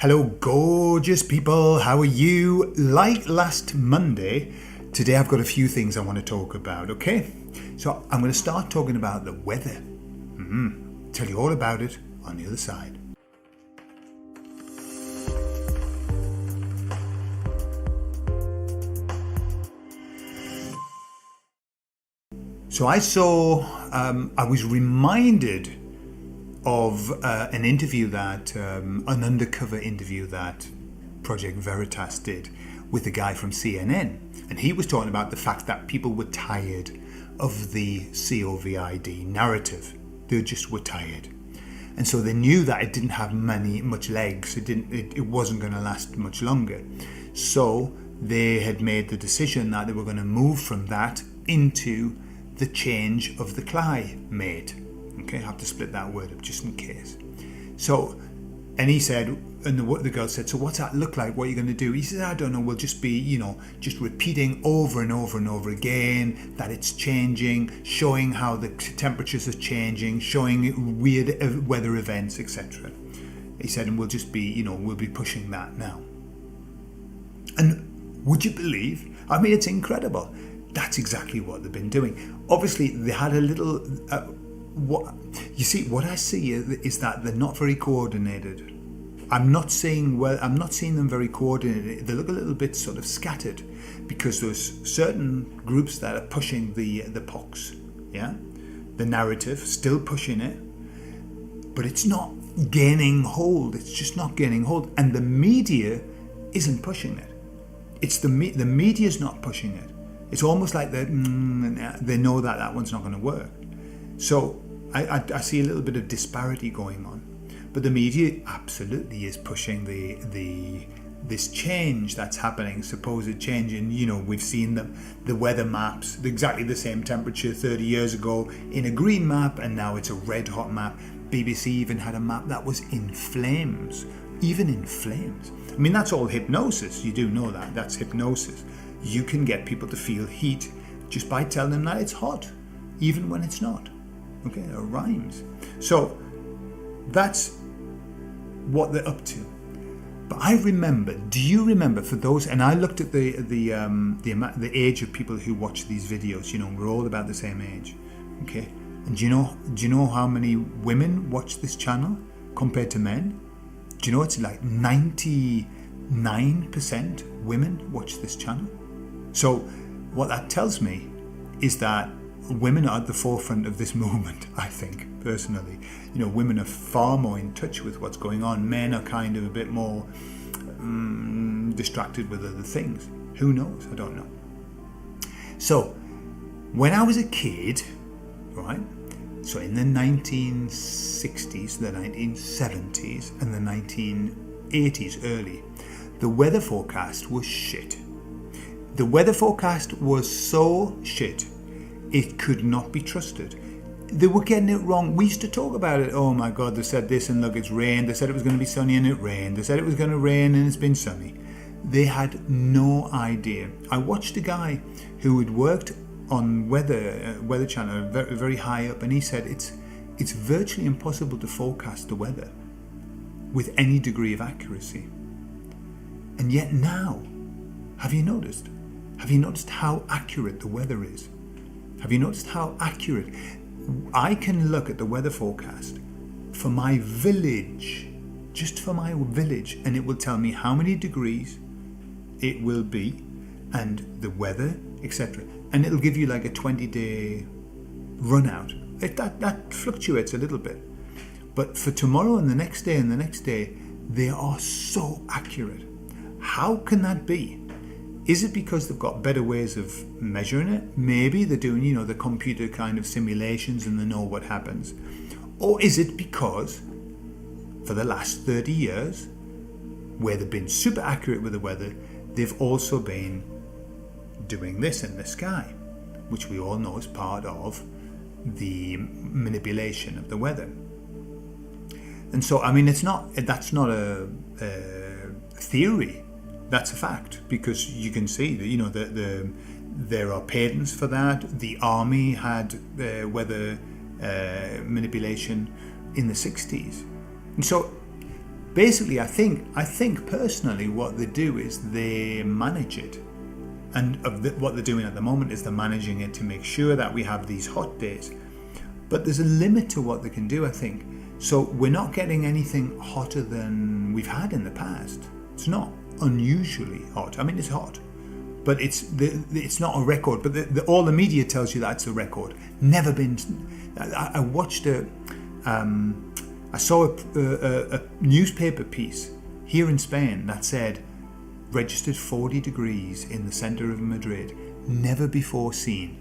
Hello, gorgeous people. How are you? Like last Monday, today I've got a few things I want to talk about, okay? So I'm going to start talking about the weather. Tell you all about it on the other side. So I was reminded of an interview an undercover interview that Project Veritas did with a guy from CNN. And he was talking about the fact that people were tired of the COVID narrative. They just were tired. And so they knew that it didn't have much legs. It wasn't going to last much longer. So they had made the decision that they were going to move from that into the change of the climate. Okay, I have to split that word up just in case. So, and he said, and the girl said, so what's that look like? What are you going to do? He said, I don't know, we'll just be, just repeating over and over and over again that it's changing, showing how the temperatures are changing, showing weird weather events, etc. He said, and we'll just be, we'll be pushing that now. And would you believe? I mean, it's incredible. That's exactly what they've been doing. Obviously, they had a little... what I see is that they're not very coordinated. I'm not seeing them very coordinated. They look a little bit sort of scattered because there's certain groups that are pushing the pox, the narrative, still pushing it, but it's not gaining hold. It's just not gaining hold, and the media isn't pushing it. It's the media's not pushing it. It's almost like they know that one's not going to work. So I see a little bit of disparity going on, but the media absolutely is pushing this change that's happening, supposed change. And we've seen the weather maps, exactly the same temperature 30 years ago in a green map, and now it's a red hot map. BBC even had a map that was in flames, even in flames. I mean, that's all hypnosis. You do know that. That's hypnosis. You can get people to feel heat just by telling them that it's hot, even when it's not. Okay, it rhymes. So that's what they're up to. But I remember. Do you remember? For those, and I looked at the age of people who watch these videos. We're all about the same age. Okay, and do you know how many women watch this channel compared to men? Do you know it's like 99% women watch this channel? So what that tells me is that women are at the forefront of this movement, I think, personally. Women are far more in touch with what's going on. Men are kind of a bit more distracted with other things. Who knows? I don't know. So, when I was a kid, right, so in the 1960s, the 1970s, and the 1980s early, the weather forecast was shit. The weather forecast was so shit, it could not be trusted. They were getting it wrong. We used to talk about it. Oh my God, they said this and look, it's rained. They said it was going to be sunny and it rained. They said it was going to rain and it's been sunny. They had no idea. I watched a guy who had worked on Weather Channel, very, very high up, and he said it's virtually impossible to forecast the weather with any degree of accuracy. And yet now, have you noticed? Have you noticed how accurate the weather is? Have you noticed how accurate? I can look at the weather forecast for my village, just for my village, and it will tell me how many degrees it will be and the weather, etc. And it'll give you like a 20-day run out. That fluctuates a little bit. But for tomorrow and the next day and the next day, they are so accurate. How can that be? Is it because they've got better ways of measuring it? Maybe they're doing, the computer kind of simulations and they know what happens. Or is it because for the last 30 years, where they've been super accurate with the weather, they've also been doing this in the sky, which we all know is part of the manipulation of the weather. And so, I mean, that's not a theory. That's a fact, because you can see that there are patents for that. The army had weather manipulation in the 60s, and so basically, I think personally what they do is they manage it. And what they're doing at the moment is they're managing it to make sure that we have these hot days. But there's a limit to what they can do, I think. So we're not getting anything hotter than we've had in the past. It's not unusually hot. I mean, it's hot, but it's not a record. But all the media tells you that's a record. Never been. I watched I saw a newspaper piece here in Spain that said registered 40 degrees in the centre of Madrid, never before seen.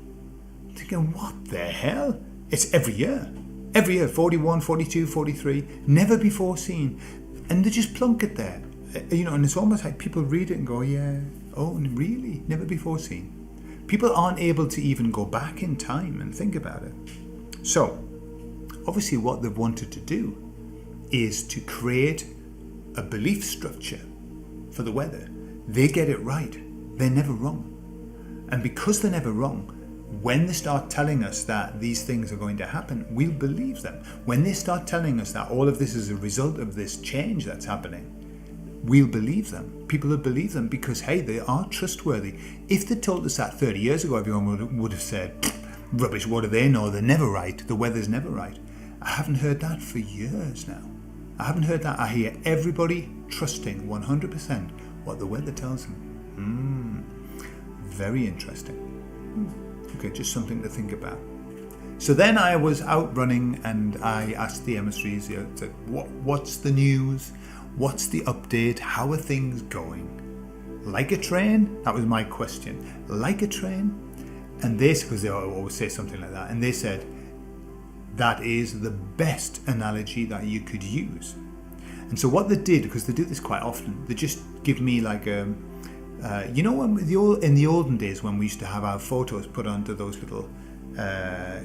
I'm thinking, what the hell? It's every year, 41, 42, 43, never before seen. And they just plunk it there, and it's almost like people read it and go, yeah, oh, really? Never before seen. People aren't able to even go back in time and think about it. So, obviously what they've wanted to do is to create a belief structure for the weather. They get it right. They're never wrong. And because they're never wrong, when they start telling us that these things are going to happen, we'll believe them. When they start telling us that all of this is a result of this change that's happening, we'll believe them. People will believe them because, hey, they are trustworthy. If they told us that 30 years ago, everyone would have said, rubbish, what do they know? They're never right. The weather's never right. I haven't heard that for years now. I haven't heard that. I hear everybody trusting 100% what the weather tells them. Very interesting. Okay, just something to think about. So then I was out running and I asked the emissaries, what's the news? What's the update? How are things going? Like a train? That was my question. Like a train? And they, because they always say something like that, and they said, that is the best analogy that you could use. And so what they did, because they do this quite often, they just give me like a, when in the olden days when we used to have our photos put onto those little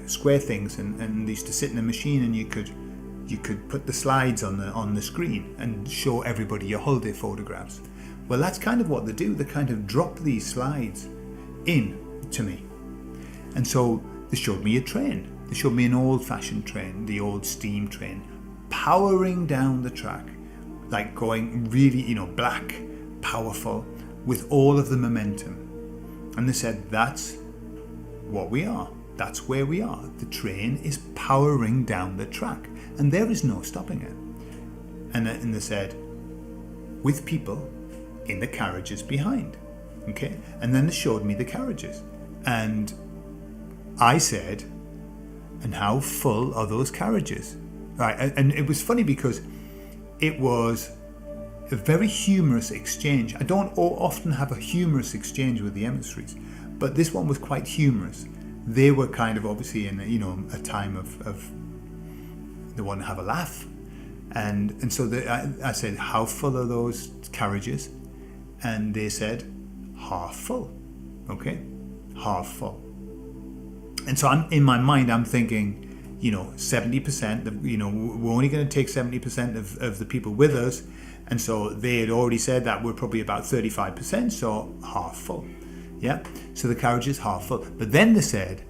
square things, and they used to sit in a machine, and you could put the slides on the screen and show everybody your holiday photographs. Well, that's kind of what they do. They kind of drop these slides in to me, and so they showed me a train. They showed me an old-fashioned train, the old steam train, powering down the track, like going really, black, powerful, with all of the momentum. And they said, that's what we are. That's where we are. The train is powering down the track, and there is no stopping it. And they said, with people in the carriages behind. Okay? And then they showed me the carriages. And I said, and how full are those carriages? Right, and it was funny because it was a very humorous exchange. I don't often have a humorous exchange with the emissaries, but this one was quite humorous. They were kind of obviously in a time of they want to have a laugh, and so I said, how full are those carriages? And they said, half full. Okay, half full. And so in my mind, I'm thinking, 70%, we're only going to take 70% of the people with us. And so they had already said that we're probably about 35%, so half full. Yeah. So the carriage is half full. But then they said,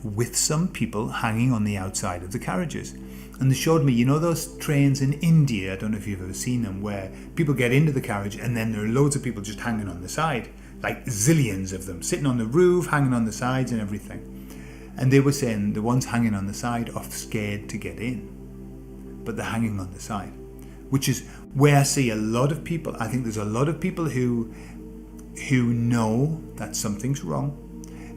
with some people hanging on the outside of the carriages. And they showed me, those trains in India, I don't know if you've ever seen them, where people get into the carriage and then there are loads of people just hanging on the side. Like zillions of them sitting on the roof, hanging on the sides and everything. And they were saying the ones hanging on the side are scared to get in, but they're hanging on the side, which is where I see a lot of people. I think there's a lot of people who know that something's wrong.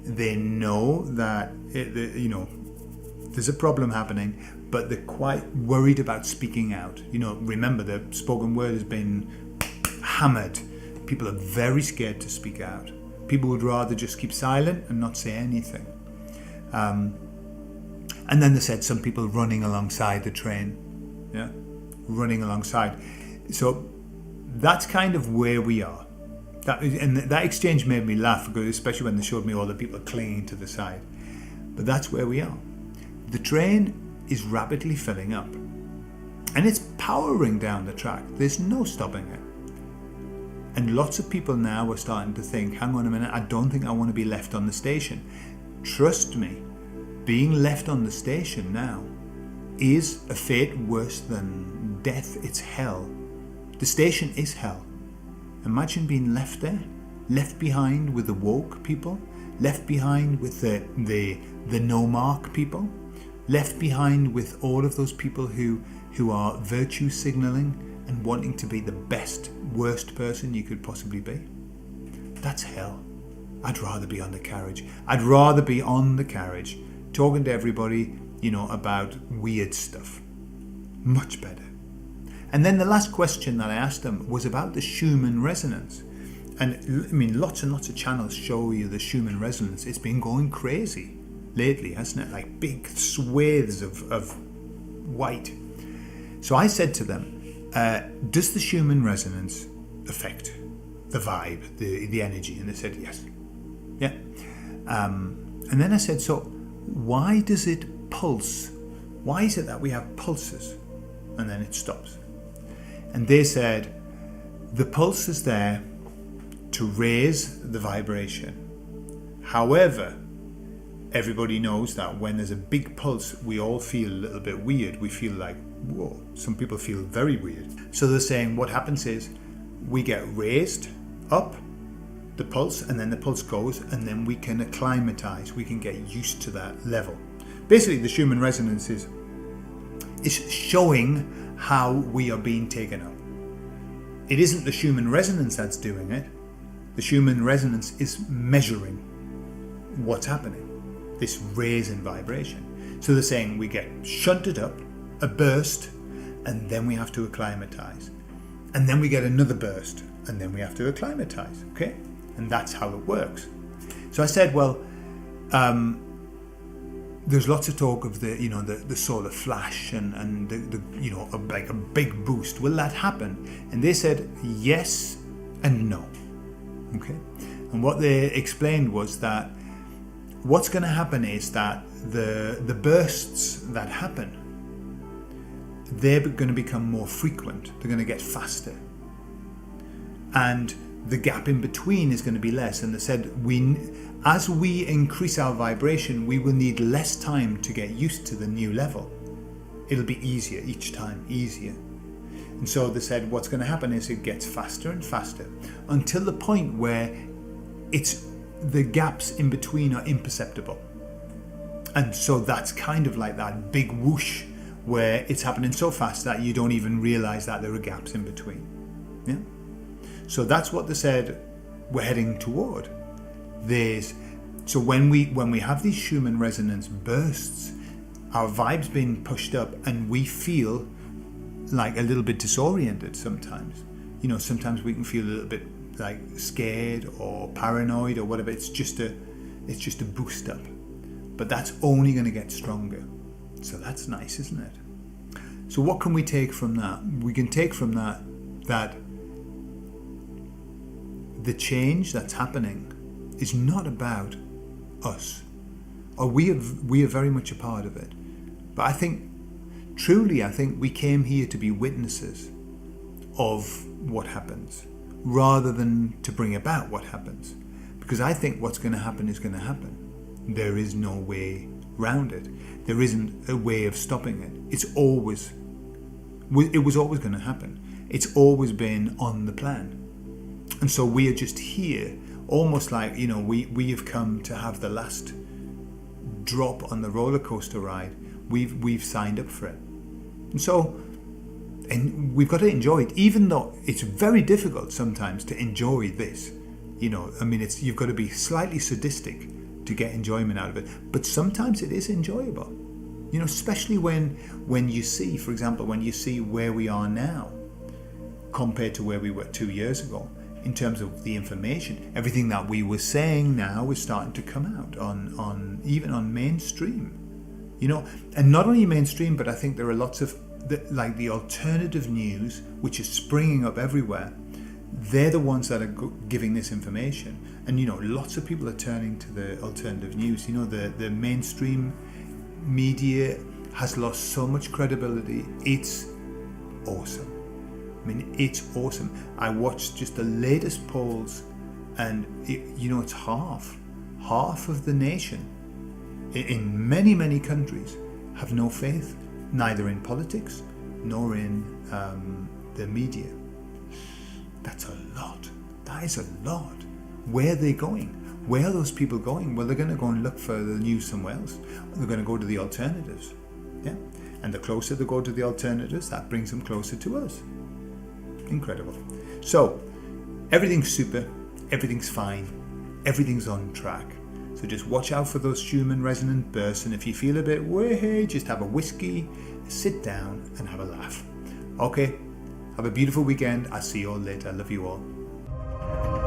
They know that there's a problem happening, but they're quite worried about speaking out. Remember, the spoken word has been hammered. People are very scared to speak out. People would rather just keep silent and not say anything. And then they said some people running alongside the train. Yeah, running alongside. So that's kind of where we are. That exchange made me laugh, especially when they showed me all the people clinging to the side. But that's where we are. The train is rapidly filling up. And it's powering down the track. There's no stopping it. And lots of people now are starting to think, hang on a minute, I don't think I want to be left on the station. Trust me, being left on the station now is a fate worse than death, it's hell. The station is hell. Imagine being left there, left behind with the woke people, left behind with the no mark people, left behind with all of those people who are virtue signaling and wanting to be the best, worst person you could possibly be. That's hell. I'd rather be on the carriage. I'd rather be on the carriage talking to everybody, about weird stuff. Much better. And then the last question that I asked them was about the Schumann resonance. And lots and lots of channels show you the Schumann resonance. It's been going crazy lately, hasn't it? Like big swathes of white. So I said to them, does the Schumann resonance affect the vibe, the energy? And they said yes. Yeah. And then I said, so why does it pulse? Why is it that we have pulses and then it stops? And they said, the pulse is there to raise the vibration. However, everybody knows that when there's a big pulse, we all feel a little bit weird. We feel like, whoa, some people feel very weird. So they're saying what happens is we get raised up the pulse, and then the pulse goes, and then we can acclimatize. We can get used to that level. Basically, the Schumann resonance is showing how we are being taken up. It isn't the Schumann resonance that's doing it. The Schumann resonance is measuring what's happening, this raise in vibration. So they're saying we get shunted up, a burst, and then we have to acclimatize. And then we get another burst, and then we have to acclimatize, okay? And that's how it works. So I said, well, there's lots of talk of the solar flash and the like a big boost. Will that happen? And they said yes and no. Okay. And what they explained was that what's going to happen is that the bursts that happen, they're going to become more frequent. They're going to get faster, and the gap in between is going to be less. And they said as we increase our vibration, we will need less time to get used to the new level. It'll be easier each time, easier. And so they said what's going to happen is it gets faster and faster until the point where the gaps in between are imperceptible. And so that's kind of like that big whoosh where it's happening so fast that you don't even realize that there are gaps in between. Yeah. So that's what they said we're heading toward. So when we have these Schumann resonance bursts, our vibe's being pushed up and we feel like a little bit disoriented sometimes. Sometimes we can feel a little bit like scared or paranoid or whatever. It's just a boost up. But that's only going to get stronger. So that's nice, isn't it? So what can we take from that? We can take from that the change that's happening is not about us, or we are very much a part of it. But I think we came here to be witnesses of what happens, rather than to bring about what happens. Because I think what's going to happen is going to happen. There is no way round it. There isn't a way of stopping it. It was always going to happen. It's always been on the plan. And so we are just here, almost like, we have come to have the last drop on the roller coaster ride. We've signed up for it. And we've got to enjoy it, even though it's very difficult sometimes to enjoy this. You've got to be slightly sadistic to get enjoyment out of it. But sometimes it is enjoyable. Especially when you see, for example, when you see where we are now compared to where we were 2 years ago. In terms of the information, everything that we were saying now is starting to come out on even on mainstream, and not only mainstream, but I think there are lots of the alternative news, which is springing up everywhere. They're the ones that are giving this information, and lots of people are turning to the alternative news. The mainstream media has lost so much credibility. It's awesome. It's awesome. I watched just the latest polls, and it's half of the nation in many countries have no faith, neither in politics nor in the media. That's a lot. That is a lot. Where are they going? Where are those people going? Well, they're going to go and look for the news somewhere else. They're going to go to the alternatives. Yeah? And the closer they go to the alternatives, that brings them closer to us. Incredible. So, everything's super, everything's fine, everything's on track. So just watch out for those Schumann resonant bursts, and if you feel a bit way, just have a whiskey, sit down and have a laugh. Okay, have a beautiful weekend. I'll see you all later. I love you all.